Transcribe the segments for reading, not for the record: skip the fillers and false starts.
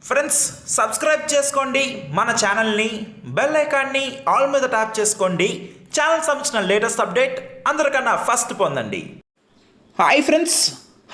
Friends subscribe చేసుకోండి మన ఛానల్ని, బెల్ ఐకాన్ని ఆల్ మీద ట్యాప్ చేసుకోండి. ఛానల్ సంబంధించిన లేటెస్ట్ అప్డేట్ అందరికన్నా ఫస్ట్ పొందండి. Hi friends,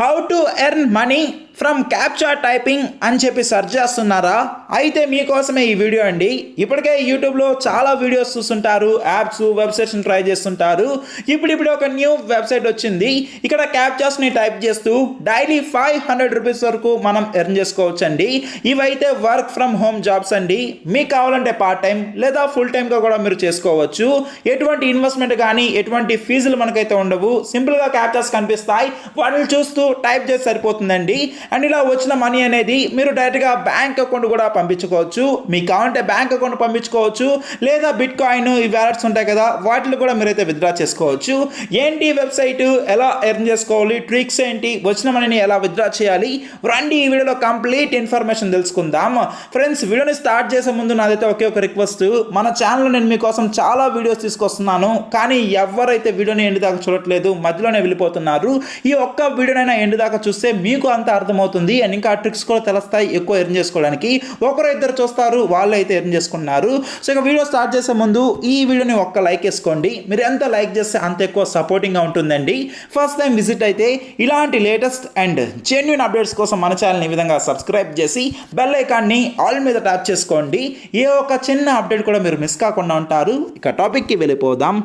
how to earn money from captcha typing అని చెప్పి సెర్చ్ చేస్తున్నారా? అయితే మీకోసమే ఈ వీడియో అండి. ఇప్పటికే యూట్యూబ్లో చాలా వీడియోస్ చూస్తుంటారు, యాప్స్, వెబ్సైట్స్ని ట్రై చేస్తుంటారు. ఇప్పుడు ఒక న్యూ వెబ్సైట్ వచ్చింది. ఇక్కడ క్యాప్చాస్ని టైప్ చేస్తూ డైలీ 500 రూపీస్ వరకు మనం ఎర్న్ చేసుకోవచ్చండి. ఇవైతే వర్క్ ఫ్రమ్ హోమ్ జాబ్స్ అండి. మీకు కావాలంటే పార్ట్ టైం లేదా ఫుల్ టైమ్గా కూడా మీరు చేసుకోవచ్చు. ఎటువంటి ఇన్వెస్ట్మెంట్ కానీ ఎటువంటి ఫీజులు మనకైతే ఉండవు. సింపుల్గా క్యాప్చాస్ కనిపిస్తాయి, వాటిని చూస్తూ టైప్ చేసి సరిపోతుందండి. అండ్ ఇలా వచ్చిన మనీ అనేది మీరు డైరెక్ట్గా బ్యాంక్ అకౌంట్ కూడా పంపించుకోవచ్చు. మీకు కావాలంటే బ్యాంక్ అకౌంట్ పంపించుకోవచ్చు, లేదా బిట్ కాయిన్, ఈ వ్యాలెట్స్ ఉంటాయి కదా, వాటిని కూడా మీరైతే విత్డ్రా చేసుకోవచ్చు. ఏంటి వెబ్సైట్, ఎలా ఎర్న్ చేసుకోవాలి, ట్రిక్స్ ఏంటి, వచ్చిన మనీని ఎలా విత్డ్రా చేయాలి, రండి ఈ వీడియోలో కంప్లీట్ ఇన్ఫర్మేషన్ తెలుసుకుందాం. ఫ్రెండ్స్, వీడియోని స్టార్ట్ చేసే ముందు నాదైతే ఒకే ఒక రిక్వెస్ట్. మన ఛానల్లో నేను మీకోసం చాలా వీడియోస్ తీసుకొస్తున్నాను, కానీ ఎవరైతే వీడియోని ఎండ్ దాకా చూడట్లేదు, మధ్యలోనే వెళ్ళిపోతున్నారు. ఈ ఒక్క వీడియోనైనా ఎండ్ దాకా చూస్తే మీకు అంత అర్థమవుతుంది. అండ్ ఇంకా ట్రిక్స్ కూడా తెలుస్తాయి ఎక్కువ ఎర్న్ చేసుకోవడానికి. ఒకరు ఇద్దరు చూస్తారు, వాళ్ళు అయితే ఎర్న్ చేసుకున్నారు. సో ఇక వీడియో స్టార్ట్ చేసే ముందు ఈ వీడియోని ఒక్క లైక్ వేసుకోండి. మీరు ఎంత లైక్ చేస్తే అంత ఎక్కువ సపోర్టింగ్గా ఉంటుందండి. ఫస్ట్ టైం విజిట్ అయితే ఇలాంటి లేటెస్ట్ అండ్ జెన్యూన్ అప్డేట్స్ కోసం మన ఛానల్ని ఈ విధంగా సబ్స్క్రైబ్ చేసి బెల్ ఐకాన్ని ఆల్ మీద ట్యాప్ చేసుకోండి. ఏ ఒక చిన్న అప్డేట్ కూడా మీరు మిస్ కాకుండా ఉంటారు. ఇక టాపిక్కి వెళ్ళిపోదాం.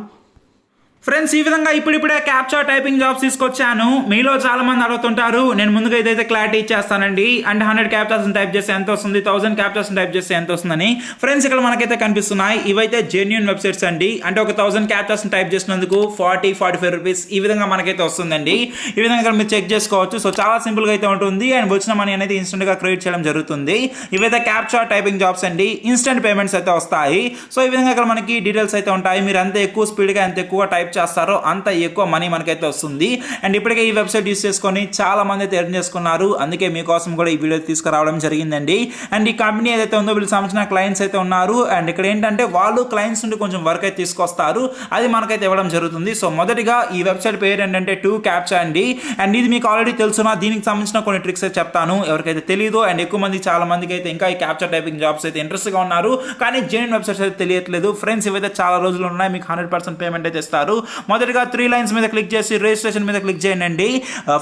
ఫ్రెండ్స్, ఈ విధంగా ఇప్పుడిప్పుడే క్యాప్చా టైపింగ్ జాబ్స్ తీసుకొచ్చాను. మీలో చాలా మంది అడుగుతుంటారు, నేను ముందుగా ఇదైతే క్లారిటీ ఇచ్చేస్తానండి. అంటే 100 క్యాప్చాస్ని టైప్ చేస్తే ఎంత వస్తుంది, 1000 క్యాప్చాస్ని టైప్ చేస్తే ఎంత వస్తుందని. ఫ్రెండ్స్, ఇక్కడ మనకైతే కనిపిస్తున్నాయి, ఇవైతే జెన్యూన్ వెబ్సైట్స్ అండి. అంటే ఒక 1000 క్యాప్చాస్ని టైప్ చేసినందుకు 40-45 రూపీస్ ఈ విధంగా మనకైతే వస్తుందండి. ఈ విధంగా ఇక్కడ మీరు చెక్ చేసుకోవచ్చు. సో చాలా సింపుల్గా అయితే ఉంటుంది. అండ్ వచ్చిన మనీ అనేది ఇన్స్టెంట్గా క్రియేట్ చేయడం జరుగుతుంది. ఇవైతే క్యాప్చా టైపింగ్ జాబ్స్ అండి. ఇన్స్టెంట్ పేమెంట్స్ అయితే వస్తాయి. సో ఈ విధంగా ఇక్కడ మనకి డీటెయిల్స్ అయితే ఉంటాయి. మీరు ఎంత ఎక్కువ స్పీడ్గా, ఎంత ఎక్కువ టైప్ చేస్తారో అంత ఎక్కువ మనీ మనకైతే వస్తుంది. అండ్ ఇప్పటికే ఈ వెబ్సైట్ యూస్ చేసుకొని చాలా మంది అయితే ఎర్న్ చేసుకున్నారు. అందుకే మీకోసం కూడా ఈ వీడియో తీసుకురావడం జరిగిందండి. అండ్ ఈ కంపెనీ ఏదైతే ఉందో వీళ్ళకి సంబంధించిన క్లయింట్స్ అయితే ఉన్నారు. అండ్ ఇక్కడ ఏంటంటే వాళ్ళు క్లయింట్స్ నుండి కొంచెం వర్క్ అయితే తీసుకొస్తారు, అది మనకైతే ఇవ్వడం జరుగుతుంది. సో మొదటిగా ఈ వెబ్సైట్ పేరు ఏంటంటే 2 క్యాప్చా అండి. అండ్ ఇది మీకు ఆల్రెడీ తెలుసునా, దీనికి సంబంధించిన కొన్ని ట్రిక్స్ అయితే చెప్తాను ఎవరికైతే తెలియదు. అండ్ ఎక్కువ మంది, చాలా మందికి అయితే ఇంకా ఈ క్యాప్చా టైపింగ్ జాబ్స్ అయితే ఇంట్రెస్ట్గా ఉన్నారు, కానీ జెన్యూన్ వెబ్సైట్స్ అయితే తెలియట్లేదు. ఫ్రెండ్స్, ఇవైతే చాలా రోజులు ఉన్నాయి, మీకు 100% పేమెంట్ అయితే ఇస్తారు. మొదటిగా 3 లైన్స్ మీద క్లిక్ చేసి రిజిస్ట్రేషన్ మీద క్లిక్ చేయండి.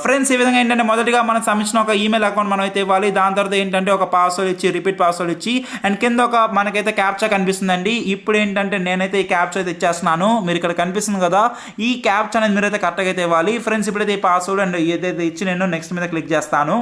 ఫ్రెండ్స్, ఈ విధంగా ఏంటంటే మొదటిగా మనం సంబంధించిన ఒక ఈమెయిల్ అకౌంట్ మనం అయితే ఇవ్వాలి. దాని తర్వాత ఏంటంటే ఒక పాస్వర్డ్ ఇచ్చి, రిపీట్ పాస్వర్డ్ ఇచ్చి, అండ్ కింద ఒక మనకైతే క్యాప్చా కనిపిస్తుందండి. ఇప్పుడు ఏంటంటే నేనైతే ఈ క్యాప్చా అయితే ఇచ్చేస్తున్నాను. మీరు ఇక్కడ కనిపిస్తుంది కదా, ఈ క్యాప్చా అనేది మీరైతే కరెక్ట్గా అయితే ఇవ్వాలి. ఫ్రెండ్స్, ఇప్పుడైతే ఈ పాస్వర్డ్ అండ్ ఏదైతే ఇచ్చి నేను నెక్స్ట్ మీద క్లిక్ చేస్తాను.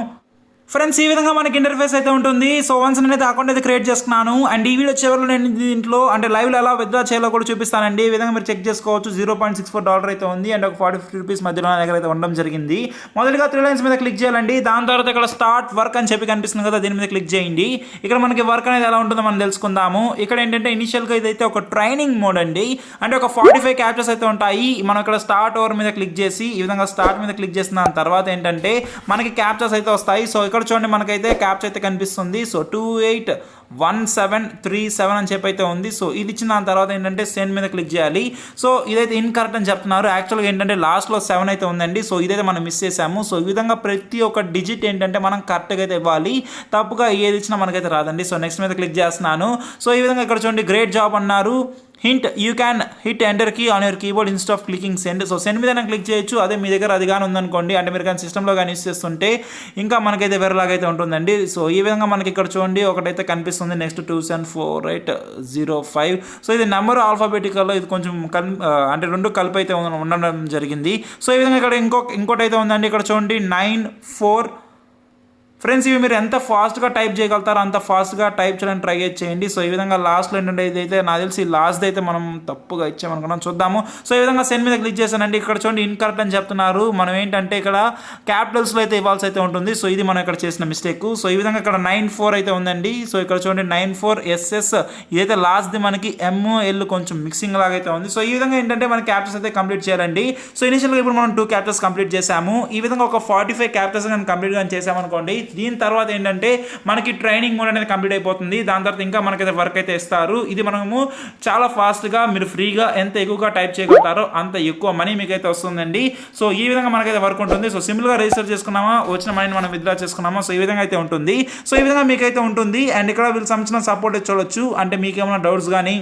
ఫ్రెండ్స్, ఈ విధంగా మనకి ఇంటర్ఫేస్ అయితే ఉంటుంది. సో వన్స్ నేనైతే అకౌంట్ అయితే క్రియేట్ చేసుకున్నాను. అండ్ ఈ వీడియో చివరిలో నేను దీంట్లో అంటే లైవ్లో ఎలా విత్డ్రా చేయాలో కూడా చూపిస్తానండి. ఈ విధంగా మీరు చెక్ చేసుకోవచ్చు. $0.64 అయితే ఉంది. అండ్ ఒక 40-50 రూపీస్ మధ్యలో నా దగ్గర అయితే ఉండడం జరిగింది. మొదటిగా 3 లైన్స్ మీద క్లిక్ చేయాలండి. దాని తర్వాత ఇక్కడ స్టార్ట్ వర్క్ అని చెప్పి కనిపిస్తుంది కదా, దీని మీద క్లిక్ చేయండి. ఇక్కడ మనకి వర్క్ అనేది ఎలా ఉంటుందో మనం తెలుసుకుందాము. ఇక్కడ ఏంటంటే ఇనిషియల్గా ఇదైతే ఒక ట్రైనింగ్ మోడ్ అండి. అంటే ఒక 45 క్యాప్చర్స్ అయితే ఉంటాయి. మనం ఇక్కడ స్టార్ట్ ఓవర్ మీద క్లిక్ చేసి ఈ విధంగా స్టార్ట్ మీద క్లిక్ చేసిన తర్వాత ఏంటంటే మనకి క్యాప్చర్స్ అయితే వస్తాయి. సో ఇక్కడ చూడండి, మనకైతే క్యాప్చర్ అయితే కనిపిస్తుంది. సో 281737 అని చెప్పి అయితే ఉంది. సో ఇది ఇచ్చిన దాని తర్వాత ఏంటంటే సెండ్ మీద క్లిక్ చేయాలి. సో ఇదైతే ఇన్కరెక్ట్ అని చెప్తున్నారు. యాక్చువల్గా ఏంటంటే లాస్ట్లో 7 అయితే ఉందండి. సో ఇదైతే మనం మిస్ చేసాము. సో ఈ విధంగా ప్రతి ఒక్క డిజిట్ ఏంటంటే మనం కరెక్ట్గా అయితే ఇవ్వాలి. తప్పుగా ఏది ఇచ్చినా మనకైతే రాదండి. సో నెక్స్ట్ మీద క్లిక్ చేస్తున్నాను. సో ఈ విధంగా ఇక్కడ చూడండి, గ్రేట్ జాబ్ అన్నారు. Hint, you can hit enter key on your keyboard instead of clicking send. So send మీద క్లిక్ చేయొచ్చు. అదే మీ దగ్గర అది కానీ ఉందనుకోండి, అంటే మీరు కానీ సిస్టంలో కానీ యూస్ చేస్తుంటే ఇంకా మనకైతే వేరేలాగైతే ఉంటుందండి. సో ఈ విధంగా మనకి ఇక్కడ చూడండి ఒకటైతే కనిపిస్తుంది, నెక్స్ట్ 274805. సో ఇది నెంబర్ ఆల్ఫాబెటికల్లో, ఇది కొంచెం అంటే 2 కలిపి అయితే ఉండడం జరిగింది. సో ఈ విధంగా ఇక్కడ ఇంకోటి అయితే ఉందండి. ఇక్కడ చూడండి 94. ఫ్రెండ్స్, ఇవి మీరు ఎంత ఫాస్ట్గా టైప్ చేయగలుగుతారో అంత ఫాస్ట్గా టైప్ చేయడానికి ట్రై చేయండి. సో ఈ విధంగా లాస్ట్లో ఏంటంటే ఇదైతే నాకు తెలిసి లాస్ట్ అయితే మనం తప్పుగా ఇచ్చామనుకున్నాం, చూద్దాము. సో ఈ విధంగా సెండ్ మీద క్లిక్ చేశానండి. ఇక్కడ చూడండి ఇన్కరెక్ట్ అని చెప్తున్నారు. మనం ఏంటంటే ఇక్కడ క్యాపిటల్స్లో అయితే ఇవ్వాల్సి అయితే ఉంటుంది. సో ఇది మనం ఇక్కడ చేసిన మిస్టేక్. సో ఈ విధంగా ఇక్కడ 94 అయితే ఉందండి. సో ఇక్కడ చూడండి 94SS, ఇదైతే లాస్ట్ది మనకి ML కొంచెం మిక్సింగ్ లాగా అయితే ఉంది. సో ఈ విధంగా ఏంటంటే మన క్యాప్చర్స్ అయితే కంప్లీట్ చేయాలండి. సో ఇనిషియల్గా ఇప్పుడు మనం 2 క్యాప్చర్స్ కంప్లీట్ చేసాము. ఈ విధంగా ఒక 45 క్యాప్చర్స్ కానీ కంప్లీట్ కానీ చేసామనుకోండి, దీని తర్వాత ఏంటంటే మనకి ట్రైనింగ్ మోడ్ అనేది కంప్లీట్ అయిపోతుంది. దాని తర్వాత ఇంకా మనకైతే వర్క్ అయితే ఇస్తారు. ఇది మనము చాలా ఫాస్ట్గా మీరు ఫ్రీగా ఎంత ఎక్కువగా టైప్ చేయగలుగుతారో అంత ఎక్కువ మనీ మీకైతే వస్తుందండి. సో ఈ విధంగా మనకైతే వర్క్ ఉంటుంది. సో సింపుల్గా రిజిస్టర్ చేసుకున్నామా, వచ్చిన మనీని మనం విత్డ్రా చేసుకున్నామా, సో ఈ విధంగా అయితే ఉంటుంది. సో ఈ విధంగా మీకైతే ఉంటుంది. అండ్ ఇక్కడ వీళ్ళు సంబంధించిన సపోర్ట్ చూడొచ్చు. అంటే మీకు ఏమైనా డౌట్స్ కానీ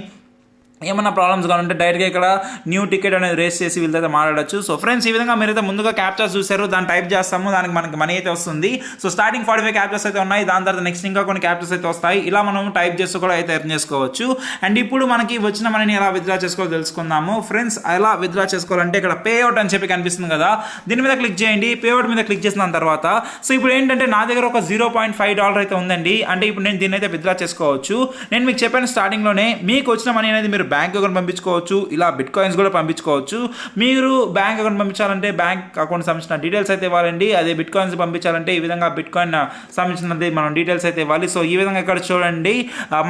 ఏమన్నా ప్రాబ్లమ్స్ కానీ ఉంటే డైరెక్ట్గా ఇక్కడ న్యూ టికెట్ అనేది రేస్ చేసి వీళ్ళైతే మాట్లాడచ్చు. సో ఫ్రెండ్స్, ఈ విధంగా మీరైతే ముందుగా క్యాప్చర్స్ చూసారు, దాన్ని టైప్ చేస్తాము, దానికి మనకి మనీ అయితే వస్తుంది. సో స్టార్టింగ్ 45 క్యాప్చర్స్ అయితే ఉన్నాయి. దాని తర్వాత నెక్స్ట్ ఇంకా కొన్ని క్యాప్చర్స్ అయితే వస్తాయి. ఇలా మనం టైప్ చేస్తూ కూడా అయితే ఎర్న్ చేసుకోవచ్చు. అండ్ ఇప్పుడు మనకి వచ్చిన మనీని ఎలా విత్డ్రా చేసుకోవాలో తెలుసుకుందాము. ఫ్రెండ్స్, ఎలా విత్డ్రా చేసుకోవాలంటే ఇక్కడ పే అవుట్ అని చెప్పి కనిపిస్తుంది కదా, దీని మీద క్లిక్ చేయండి. పే అవుట్ మీద క్లిక్ చేసిన తర్వాత సో ఇప్పుడు ఏంటంటే నా దగ్గర ఒక $0.5 అయితే ఉందండి. అంటే ఇప్పుడు నేను దీన్ని అయితే విత్డ్రా చేసుకోవచ్చు. నేను మీకు చెప్పాను స్టార్టింగ్లోనే, మీకు వచ్చిన మనీ అనేది మీరు బ్యాంక్ అకౌంట్ పంపించుకోవచ్చు, ఇలా బిట్ కాయిన్స్ కూడా పంపించుకోవచ్చు. మీరు బ్యాంక్ అకౌంట్ పంపించాలంటే బ్యాంక్ అకౌంట్ సంబంధించిన డీటెయిల్స్ అయితే ఇవ్వాలండి. అదే బిట్ కాయిన్స్ పంపించాలంటే ఈ విధంగా బిట్ కాయిన్ సంబంధించినది మనం డీటెయిల్స్ అయితే ఇవ్వాలి. సో ఈ విధంగా ఇక్కడ చూడండి,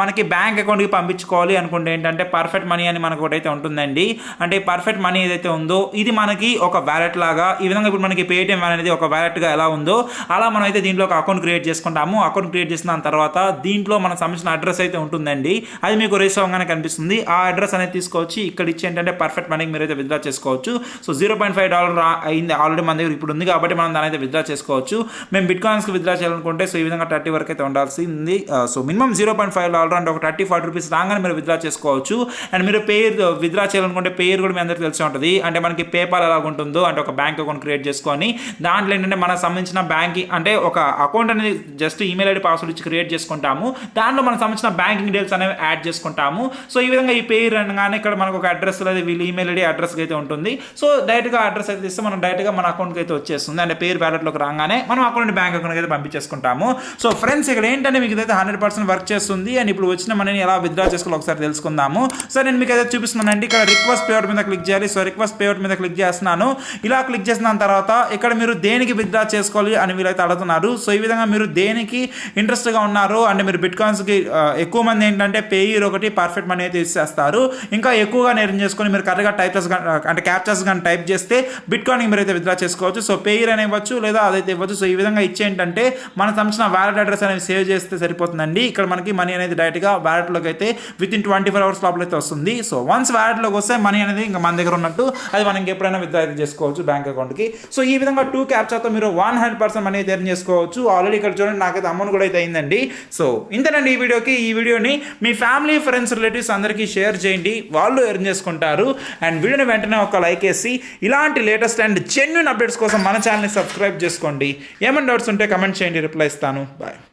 మనకి బ్యాంక్ అకౌంట్కి పంపించుకోవాలి అనుకుంటే ఏంటంటే పర్ఫెక్ట్ మనీ అని మనకు ఒకటైతే ఉంటుందండి. అంటే పర్ఫెక్ట్ మనీ ఏదైతే ఉందో ఇది మనకి ఒక వ్యాలెట్ లాగా, ఈ విధంగా ఇప్పుడు మనకి పేటిఎం అనేది ఒక వ్యాలెట్గా ఎలా ఉందో అలా మనం అయితే దీంట్లో ఒక అకౌంట్ క్రియేట్ చేసుకుంటాము. అకౌంట్ క్రియేట్ చేసిన తర్వాత దీంట్లో మనకు సంబంధించిన అడ్రస్ అయితే ఉంటుందండి. అది మీకు రిజిస్టర్ అవ్వగానే కనిపిస్తుంది. ఆ అడ్రస్ అనేది తీసుకోవచ్చు. ఇక్కడ ఇచ్చి ఏంటంటే పర్ఫెక్ట్ మనీకి మీరు అయితే విత్డ్రా చేసుకోవచ్చు. సో $0.5 అయింది ఆల్రెడీ మన దగ్గర ఇప్పుడు ఉంది కాబట్టి మనం దాని అయితే విత్డ్రా చేసుకోవచ్చు. మేము బిట్ కాయిన్స్కి విత్డ్రా చేయాలనుకుంటే సో ఈ విధంగా 30 వరకు అయితే ఉండాల్సింది. సో మినిమం $0.5 అంటే ఒక 30-40 రూపీస్ రాగానే మీరు విత్డ్రా చేసుకోవచ్చు. అండ్ మీరు పేర్ విత్డ్రా చేయాలనుకుంటే పేరు కూడా మీ అందరికీ తెలిసి ఉంటుంది. అంటే మనకి పేపాల్ ఎలా ఉంటుందో, అంటే ఒక బ్యాంక్ అకౌంట్ క్రియేట్ చేసుకొని దాంట్లో ఏంటంటే మనకు సంబంధించిన బ్యాంక్ అంటే ఒక అకౌంట్ అనేది జస్ట్ ఈమెయిల్ ఐడి పాస్వర్డ్ ఇచ్చి క్రియేట్ చేసుకుంటాము. దాంట్లో మనకు సంబంధించిన బ్యాంకింగ్ డీటెయిల్స్ అనేవి యాడ్ చేసుకుంటాము. సో ఈ విధంగా ఈ పేరు అనగానే ఇక్కడ మనకు ఒక అడ్రస్ అనేది వీళ్ళు ఈమెయిల్ ఐడి అడ్రస్కి అయితే ఉంటుంది. సో డైరెక్ట్గా అడ్రస్ అయితే ఇస్తే మనం డైరెక్ట్గా మన అకౌంట్కి అయితే వచ్చేస్తుంది. అంటే పేరు వ్యాలెట్లోకి రాగానే మనం అకౌంట్ బ్యాంక్ అకౌంట్కి అయితే పంపించేసుకుంటాము. సో ఫ్రెండ్స్, ఇక్కడ ఏంటంటే మీకు ఇదైతే 100% వర్క్ చేస్తుంది. అండ్ ఇప్పుడు వచ్చిన మనీని ఎలా విత్డ్రా చేసుకోవాలో ఒకసారి తెలుసుకుందాము. సో నేను మీకు అయితే చూపిస్తున్నానండి. ఇక్కడ రిక్వెస్ట్ పేఅవుట్ మీద క్లిక్ చేయాలి. సో రిక్వెస్ట్ పేఅవుట్ మీద క్లిక్ చేస్తున్నాను. ఇలా క్లిక్ చేసిన తర్వాత ఇక్కడ మీరు దేనికి విత్డ్రా చేసుకోవాలి అని వీళ్ళైతే అడుగుతున్నారు. సో ఈ విధంగా మీరు దేనికి ఇంట్రెస్ట్గా ఉన్నారు అంటే మీరు బిట్ కాయిన్స్కి ఎక్కువ మంది ఏంటంటే పేయర్ ఒకటి పర్ఫెక్ట్ మనీ అయితే ఇచ్చేస్తారు. ఇంకా ఎక్కువగా ఎర్న్ చేసుకొని మీరు కరెక్ట్గా టైప్స్ అంటే క్యాప్చర్స్ కానీ టైప్ చేస్తే బిట్ కాయిన్ మీరు అయితే విత్డ్రా చేసుకోవచ్చు. సో పేయర్ అని ఇవ్వచ్చు లేదా అదైతే ఇవ్వచ్చు. సో ఈ విధంగా ఇచ్చేంటంటే మన సంబంధించిన వ్యాలెట్ అడ్రస్ అనేది సేవ్ చేస్తే సరిపోతుందండి. ఇక్కడ మనకి మనీ అనేది డైరెక్ట్గా వ్యాలెట్లోకి అయితే విత్ ఇన్ 24 hours లోపల అయితే వస్తుంది. సో వన్స్ వ్యాలెట్లోకి వస్తే మనీ అనేది ఇంకా మన దగ్గర ఉన్నట్టు, అది మనం ఎప్పుడైనా విత్డ్రా అయితే చేసుకోవచ్చు బ్యాంక్ అకౌంట్కి. సో ఈ విధంగా 2 క్యాప్చర్తో మీరు 100% మనీ అయితే ఎర్న్ చేసుకోవచ్చు. ఆల్రెడీ ఇక్కడ చూడండి నాకైతే అమౌంట్ కూడా అయితే అయిందండి. సో ఇంతేనండి ఈ వీడియోకి. ఈ వీడియోని మీ ఫ్యామిలీ, ఫ్రెండ్స్, రిలేటివ్స్ అందరికీ షేర్ చేయండి, వాళ్ళు ఎర్న్ చేసుకుంటారు. అండ్ వీడియోని వెంటనే ఒక లైక్ వేసి ఇలాంటి లేటెస్ట్ అండ్ జెన్యూన్ అప్డేట్స్ కోసం మన ఛానల్ని సబ్స్క్రైబ్ చేసుకోండి. ఏమైనా డౌట్స్ ఉంటే కమెంట్ చేయండి, రిప్లై ఇస్తాను. బాయ్.